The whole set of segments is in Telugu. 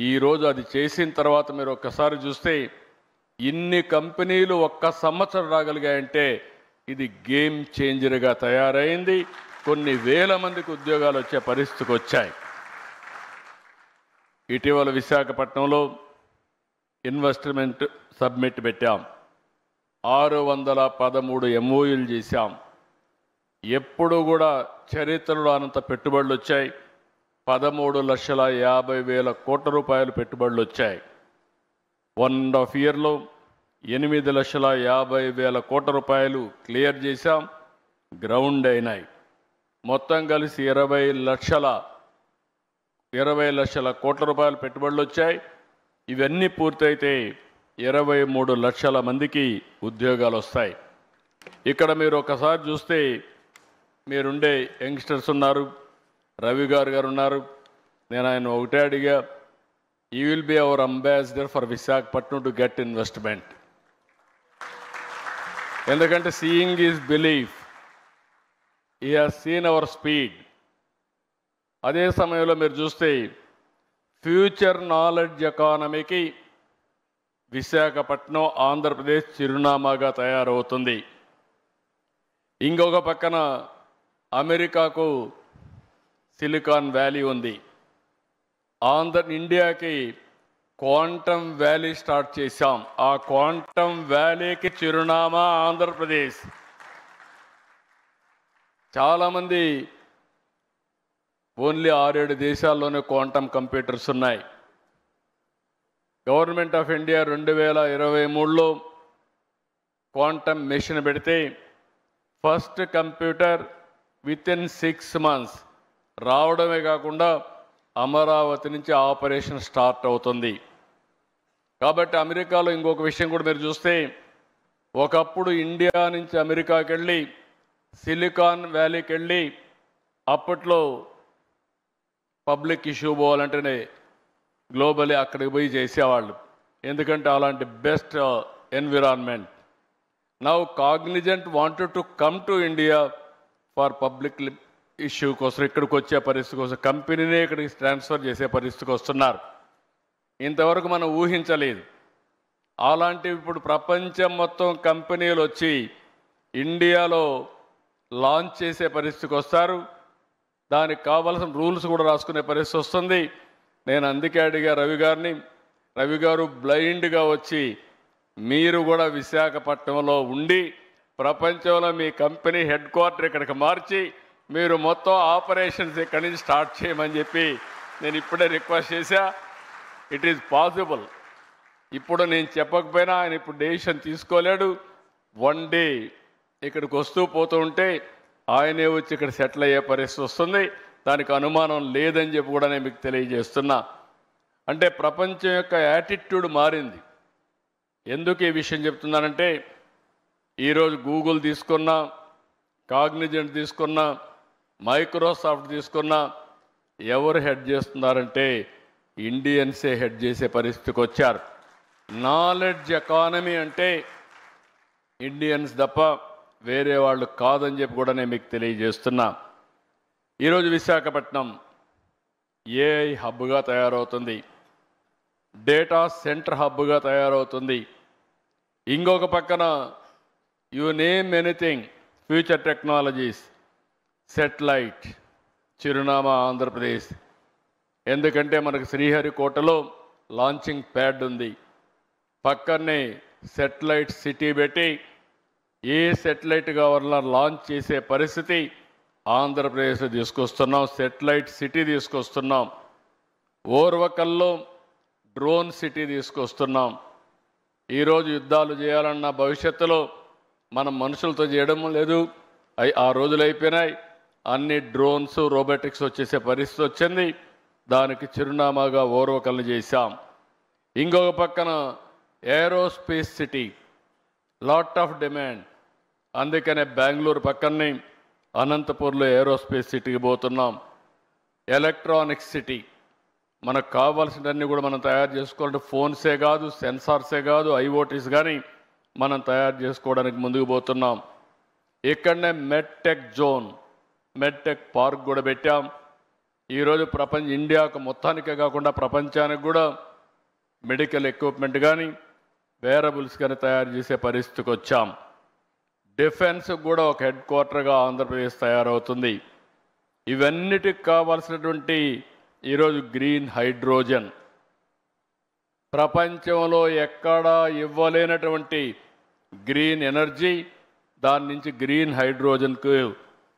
ఈరోజు అది చేసిన తర్వాత మీరు ఒక్కసారి చూస్తే ఇన్ని కంపెనీలు ఒక్క సంవత్సరం రాగలిగాయంటే ఇది గేమ్ చేంజర్గా తయారైంది. కొన్ని వేల మందికి ఉద్యోగాలు వచ్చే పరిస్థితికి వచ్చాయి. ఇటీవల విశాఖపట్నంలో ఇన్వెస్ట్మెంట్ సబ్మిట్ పెట్టాం. 613 ఎంఓయూలు చేశాం. ఎప్పుడు కూడా చరిత్రలో అనంత పెట్టుబడులు వచ్చాయి. 13,50,000 కోట్ల రూపాయలు పెట్టుబడులు వచ్చాయి. 1.5 ఇయర్లో 8,50,000 కోట్ల రూపాయలు క్లియర్ చేశాం, గ్రౌండ్ అయినాయి. మొత్తం కలిసి 20 లక్షల కోట్ల రూపాయలు పెట్టుబడులు వచ్చాయి. ఇవన్నీ పూర్తయితే 23 లక్షల మందికి ఉద్యోగాలు వస్తాయి. ఇక్కడ మీరు ఒకసారి చూస్తే మీరుండే యంగ్స్టర్స్ ఉన్నారు, రవి గారు ఉన్నారు. నేను ఆయన ఒకటే అడిగా, you will be our ambassador for Visakhapatnam to get investment. ఎందుకంటే seeing is belief. He has seen our speed. అదే సమయంలో మీరు చూస్తే ఫ్యూచర్ నాలెడ్జ్ ఎకానమీకి విశాఖపట్నం ఆంధ్రప్రదేశ్ చిరునామాగా తయారవుతుంది. ఇంకొక పక్కన అమెరికాకు సిలికాన్ వ్యాలీ ఉంది. ఇండియాకి క్వాంటమ్ వ్యాలీ స్టార్ట్ చేశాం. ఆ క్వాంటమ్ వ్యాలీకి చిరునామా ఆంధ్రప్రదేశ్. చాలామంది ఓన్లీ 6-7 దేశాల్లోనే క్వాంటమ్ కంప్యూటర్స్ ఉన్నాయి. Government of India 2023లో quantum mission పెడితే ఫస్ట్ కంప్యూటర్ వితిన్ 6 months రావడమే కాకుండా అమరావతి నుంచి ఆపరేషన్ స్టార్ట్ అవుతుంది. కాబట్టి అమెరికాలో ఇంకొక విషయం కూడా మీరు చూస్తే, ఒకప్పుడు ఇండియా నుంచి అమెరికాకి వెళ్ళి సిలికాన్ వ్యాలీకి వెళ్ళి అప్పట్లో పబ్లిక్ ఇష్యూ పోవాలంటేనే గ్లోబలీ అక్కడికి పోయి చేసేవాళ్ళు. ఎందుకంటే అలాంటి best environment. Now Cognizant wanted to come to India for public issue కోసం, ఇక్కడికి వచ్చే పరిస్థితి కోసం కంపెనీనే ఇక్కడికి ట్రాన్స్ఫర్ చేసే పరిస్థితికి వస్తున్నారు. ఇంతవరకు మనం ఊహించలేదు. అలాంటివి ఇప్పుడు ప్రపంచం మొత్తం కంపెనీలు వచ్చి ఇండియాలో లాంచ్ చేసే పరిస్థితికి వస్తారు. దానికి కావాల్సిన రూల్స్ కూడా రాసుకునే పరిస్థితి వస్తుంది. నేను అందుకే అడిగా రవి గారు బ్లైండ్గా వచ్చి మీరు కూడా విశాఖపట్నంలో ఉండి ప్రపంచంలో మీ కంపెనీ హెడ్ క్వార్టర్ ఇక్కడికి మార్చి మీరు మొత్తం ఆపరేషన్స్ ఇక్కడి నుంచి స్టార్ట్ చేయమని చెప్పి నేను ఇప్పుడే రిక్వెస్ట్ చేశా. It is possible. ఇప్పుడు నేను చెప్పకపోయినా ఆయన ఇప్పుడు డెసిషన్ తీసుకోలేడు. వన్ డే ఇక్కడికి వస్తూ పోతూ ఉంటే ఆయనే వచ్చి ఇక్కడ సెటిల్ అయ్యే పరిస్థితి వస్తుంది. దానికి అనుమానం లేదని చెప్పి కూడా నేను మీకు తెలియజేస్తున్నా. అంటే ప్రపంచం యొక్క యాటిట్యూడ్ మారింది. ఎందుకు ఈ విషయం చెప్తున్నానంటే, ఈరోజు గూగుల్ తీసుకున్నా, కాగ్నిజెంట్ తీసుకున్నా, మైక్రోసాఫ్ట్ తీసుకున్నా ఎవరు హెడ్ చేస్తున్నారంటే ఇండియన్సే హెడ్ చేసే పరిస్థితికి వచ్చారు. నాలెడ్జ్ ఎకానమీ అంటే ఇండియన్స్ తప్ప వేరే వాళ్ళు కాదని చెప్పి కూడా నేను మీకు తెలియజేస్తున్నా. ఈరోజు విశాఖపట్నం ఏఐ హబ్గా తయారవుతుంది, డేటా సెంటర్ హబ్గా తయారవుతుంది. ఇంకొక పక్కన you name anything future technologies, satellite చిరునామా ఆంధ్రప్రదేశ్. ఎందుకంటే మనకు శ్రీహరికోటలో లాంచింగ్ ప్యాడ్ ఉంది. పక్కనే సెటిలైట్ సిటీ పెట్టి ఏ సెటిలైట్ కావాలన్నా లాంచ్ చేసే పరిస్థితి ఆంధ్రప్రదేశ్ తీసుకొస్తున్నాం. సెటిలైట్ సిటీ తీసుకొస్తున్నాం. ఓర్వకల్లో డ్రోన్ సిటీ తీసుకొస్తున్నాం. ఈరోజు యుద్ధాలు చేయాలన్న భవిష్యత్తులో మనం మనుషులతో చేయడం లేదు. ఆ రోజులు అయిపోయినాయి. అన్ని డ్రోన్స్, రోబోటిక్స్ వచ్చేసే పరిస్థితి వచ్చింది. దానికి చిరునామాగా ఓర్వకల్ని చేశాం. ఇంకొక పక్కన aerospace city, lot of demand. అందుకనే బెంగళూరు పక్కనే అనంతపూర్లో ఏరోస్పేస్ సిటీకి పోతున్నాం. ఎలక్ట్రానిక్స్ సిటీ, మనకు కావాల్సినవన్నీ కూడా మనం తయారు చేసుకోవాలంటే ఫోన్సే కాదు, సెన్సార్సే కాదు, ఐఓటీస్ కానీ మనం తయారు చేసుకోవడానికి ముందుకు పోతున్నాం. ఇక్కడనే మెడ్టెక్ జోన్, మెడ్టెక్ పార్క్ కూడా పెట్టాం. ఈరోజు ఇండియాకు మొత్తానికే కాకుండా ప్రపంచానికి కూడా మెడికల్ ఎక్విప్మెంట్ కానీ వేరబుల్స్ కానీ తయారు చేసే పరిస్థితికి వచ్చాం. డిఫెన్స్ కూడా ఒక హెడ్ క్వార్టర్గా ఆంధ్రప్రదేశ్ తయారవుతుంది. ఇవన్నిటికి కావాల్సినటువంటి ఈరోజు గ్రీన్ హైడ్రోజన్ ప్రపంచంలో ఎక్కడా ఇవ్వలేనటువంటి గ్రీన్ ఎనర్జీ, దాని నుంచి గ్రీన్ హైడ్రోజన్కు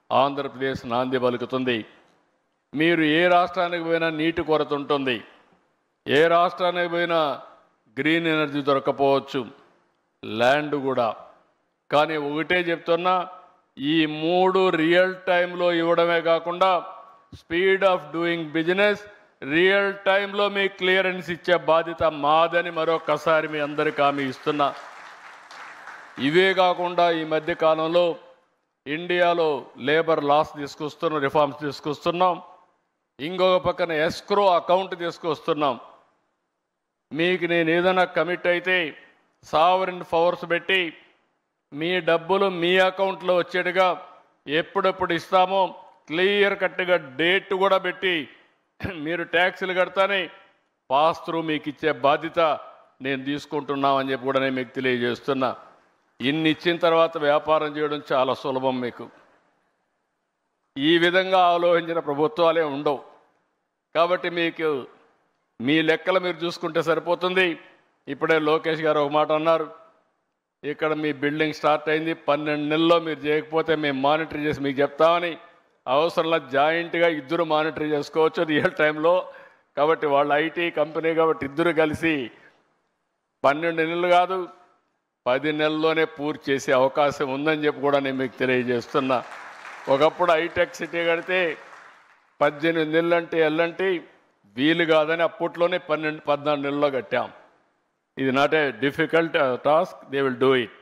ఆంధ్రప్రదేశ్ నాంది పలుకుతుంది. మీరు ఏ రాష్ట్రానికి పోయినా నీటి కొరత ఉంటుంది, ఏ రాష్ట్రానికి పోయినా గ్రీన్ ఎనర్జీ దొరకపోవచ్చు, ల్యాండ్ కూడా. కానీ ఒకటే చెప్తున్నా, ఈ 3 రియల్ టైంలో ఇవ్వడమే కాకుండా speed of doing business real టైంలో మీ క్లియరెన్స్ ఇచ్చే బాధ్యత మాదని మరొకసారి మీ అందరికీ హామీ ఇస్తున్నా. ఇవే కాకుండా ఈ మధ్య కాలంలో ఇండియాలో లేబర్ లాస్ తీసుకొస్తున్నాం, రిఫార్మ్స్ తీసుకొస్తున్నాం. ఇంకొక పక్కన ఎస్క్రో అకౌంట్ తీసుకొస్తున్నాం. మీకు నేను ఏదైనా కమిట్ అయితే సావరిన్ పవర్స్ పెట్టి మీ డబ్బులు మీ అకౌంట్లో వచ్చేట్టుగా ఎప్పుడెప్పుడు ఇస్తామో క్లియర్ కట్గా డేట్ కూడా పెట్టి మీరు ట్యాక్సులు కడతానే పాస్ త్రూ మీకు ఇచ్చే బాధ్యత నేను తీసుకుంటున్నామని చెప్పి కూడా నేను మీకు తెలియజేస్తున్నా. ఇన్ని ఇచ్చిన తర్వాత వ్యాపారం చేయడం చాలా సులభం. మీకు ఈ విధంగా ఆలోచించిన ప్రభుత్వాలే ఉండవు. కాబట్టి మీకు మీ లెక్కలు మీరు చూసుకుంటే సరిపోతుంది. ఇప్పుడే లోకేష్ గారు ఒక మాట అన్నారు, ఇక్కడ మీ బిల్డింగ్ స్టార్ట్ అయింది, 12 నెలల్లో మీరు చేయకపోతే మేము మానిటర్ చేసి మీకు చెప్తామని. అవసరంలో జాయింట్గా ఇద్దరు మానిటర్ చేసుకోవచ్చు రియల్ టైంలో. కాబట్టి వాళ్ళ ఐటీ కంపెనీ కాబట్టి ఇద్దరు కలిసి 12 నెలలు కాదు 10 నెలల్లోనే పూర్తి చేసే అవకాశం ఉందని చెప్పి కూడా నేను మీకు తెలియజేస్తున్నా. ఒకప్పుడు హైటెక్ సిటీ కడితే 18 నెలలు అంటే ఎల్లంటి వీలు కాదని అప్పట్లోనే 14 నెలల్లో కట్టాం. ఇది not a difficult task, they will do it.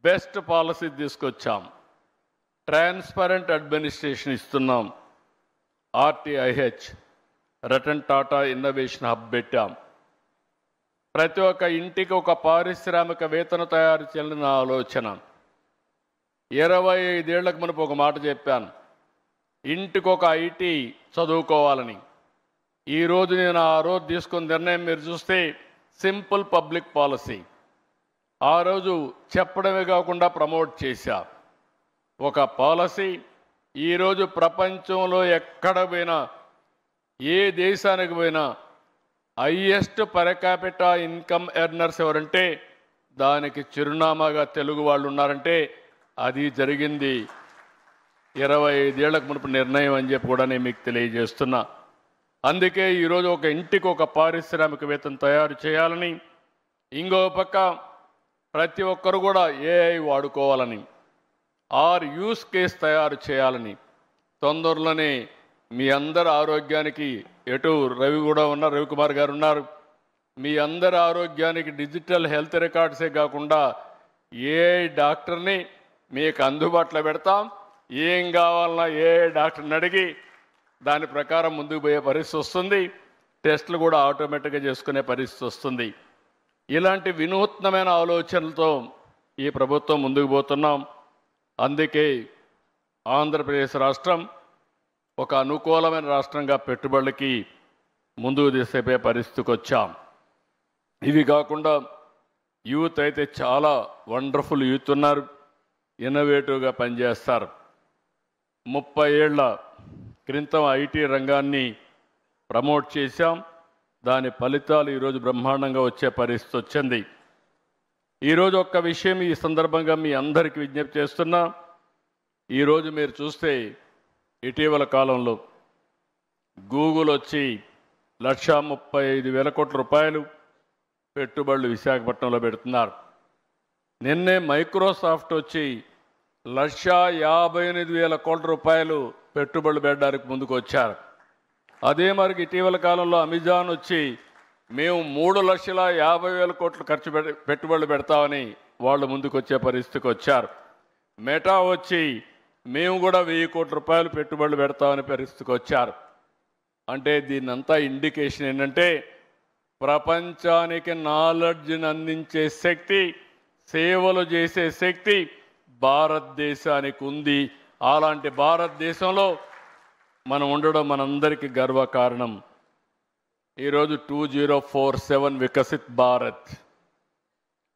Best policy తీసుకొచ్చాం, ట్రాన్స్పరెంట్ అడ్మినిస్ట్రేషన్ ఇస్తున్నాం, RTIH Ratan Tata innovation hub పెట్టాం. ప్రతి ఒక్క ఇంటికి ఒక పారిశ్రామికవేత్తను తయారు చేయాలని ఆలోచన. 25 ఏళ్లకు మునుపు ఒక మాట చెప్పాను, ఇంటికి ఒక IT చదువుకోవాలని. ఈరోజు నేను ఆ రోజు తీసుకున్న నిర్ణయం మీరు చూస్తే సింపుల్ పబ్లిక్ పాలసీ. ఆ రోజు చెప్పడమే కాకుండా ప్రమోట్ చేశా ఒక పాలసీ. ఈరోజు ప్రపంచంలో ఎక్కడ పోయినా, ఏ దేశానికి పోయినా highest per capita income earners ఎవరంటే దానికి చిరునామాగా తెలుగు వాళ్ళు ఉన్నారంటే అది జరిగింది 25 ఏళ్లకు మునుపు నిర్ణయం అని చెప్పి కూడా నేను మీకు తెలియజేస్తున్నా. అందుకే ఈరోజు ఒక ఇంటికి ఒక పారిశ్రామికవేత్తను తయారు చేయాలని, ఇంకో పక్క ప్రతి ఒక్కరు కూడా AI వాడుకోవాలని, యూస్ కేస్ తయారు చేయాలని. తొందరలోనే మీ అందరి ఆరోగ్యానికి ఎటు రవికుమార్ గారు ఉన్నారు, మీ అందరి ఆరోగ్యానికి డిజిటల్ హెల్త్ రికార్డ్సే కాకుండా AI డాక్టర్ని మీకు అందుబాటులో పెడతాం. ఏం కావాలన్నా AI డాక్టర్ని అడిగి దాని ప్రకారం ముందుకు పోయే పరిస్థితి వస్తుంది. టెస్టులు కూడా ఆటోమేటిక్గా చేసుకునే పరిస్థితి వస్తుంది. ఇలాంటి వినూత్నమైన ఆలోచనలతో ఈ ప్రభుత్వం ముందుకు పోతున్నాం. అందుకే ఆంధ్రప్రదేశ్ రాష్ట్రం ఒక అనుకూలమైన రాష్ట్రంగా పెట్టుబడులకి ముందుకు తీసుకుపోయే పరిస్థితికి వచ్చాం. ఇవి కాకుండా యూత్ అయితే చాలా వండర్ఫుల్ యూత్ ఉన్నారు, ఇన్నోవేటివ్గా పనిచేస్తారు. 30 ఏళ్ల క్రితం IT రంగాన్ని ప్రమోట్ చేశాం. దాని ఫలితాలు ఈరోజు బ్రహ్మాండంగా వచ్చే పరిస్థితి వచ్చింది. ఈరోజు ఒక్క విషయం ఈ సందర్భంగా మీ అందరికీ విజ్ఞప్తి చేస్తున్నా. ఈరోజు మీరు చూస్తే ఇటీవల కాలంలో గూగుల్ వచ్చి 1,35,000 కోట్ల రూపాయలు పెట్టుబడులు విశాఖపట్నంలో పెడుతున్నారు. నిన్నే మైక్రోసాఫ్ట్ వచ్చి 1,58,000 కోట్ల రూపాయలు పెట్టుబడులు పెట్టడానికి ముందుకు వచ్చారు. అదే మరి ఇటీవల కాలంలో అమెజాన్ వచ్చి మేము 3,50,000 కోట్లు పెట్టుబడులు పెడతామని వాళ్ళు ముందుకు వచ్చే పరిస్థితికి వచ్చారు. మెటా వచ్చి మేము కూడా 1,000 కోట్ల రూపాయలు పెట్టుబడులు పెడతామని పరిస్థితికి వచ్చారు. అంటే దీన్నంతా ఇండికేషన్ ఏంటంటే ప్రపంచానికి నాలెడ్జ్ని అందించే శక్తి, సేవలు చేసే శక్తి భారతదేశానికి ఉంది. అలాంటి భారతదేశంలో మనం ఉండడం మనందరికీ గర్వకారణం. ఈరోజు 2047 వికసిత్ భారత్.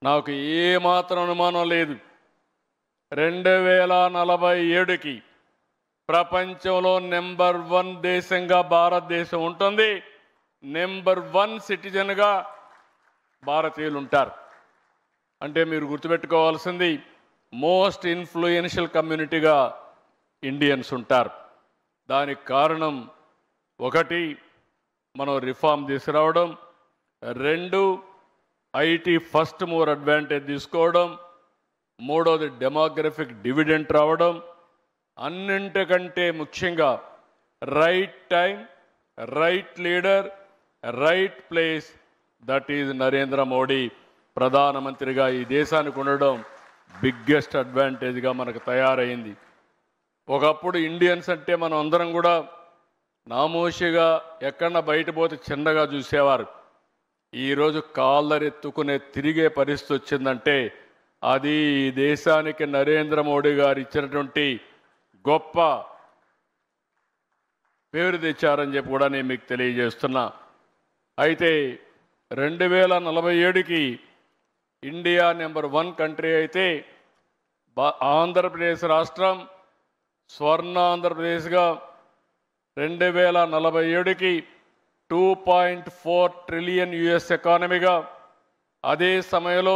నాకు ఏమాత్రం అనుమానం లేదు, 2047కి ప్రపంచంలో నెంబర్ 1 దేశంగా భారతదేశం ఉంటుంది. నెంబర్ 1 సిటిజన్గా భారతీయులు ఉంటారు. అంటే మీరు గుర్తుపెట్టుకోవాల్సింది, మోస్ట్ ఇన్ఫ్లుయెన్షియల్ కమ్యూనిటీగా ఇండియన్స్ ఉంటారు. దానికి కారణం ఒకటి, మనం రిఫార్మ్ తీసుకురావడం, 2 ఐటీ ఫస్ట్ మూవర్ అడ్వాంటేజ్ తీసుకోవడం, 3వది డెమోగ్రఫిక్ డివిడెంట్ రావడం, అన్నింటికంటే ముఖ్యంగా right time, right leader, right place, that is Narendra Modi ప్రధానమంత్రిగా ఈ దేశానికి ఉండడం బిగ్గెస్ట్ అడ్వాంటేజ్గా మనకు తయారైంది. ఒకప్పుడు ఇండియన్స్ అంటే మనం అందరం కూడా నామోషిగా ఎక్కడన్నా బయట పోతే చిన్నగా చూసేవారు. ఈరోజు కాళ్ళరెత్తుకునే తిరిగే పరిస్థితి వచ్చిందంటే అది ఈ దేశానికి నరేంద్ర మోడీ గారు ఇచ్చినటువంటి గొప్ప పేరు తెచ్చారని చెప్పి కూడా నేను మీకు తెలియజేస్తున్నా. అయితే 2047కి ఇండియా నెంబర్ 1 కంట్రీ అయితే ఆంధ్రప్రదేశ్ రాష్ట్రం స్వర్ణ ఆంధ్రప్రదేశ్గా 2047కి 2.4 ట్రిలియన్ యుఎస్ ఎకానమీగా, అదే సమయంలో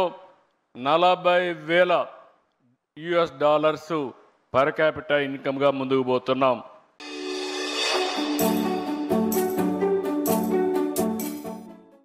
$40,000 పర్ క్యాపిటల్ ఇన్కమ్గా ముందుకు పోతున్నాం.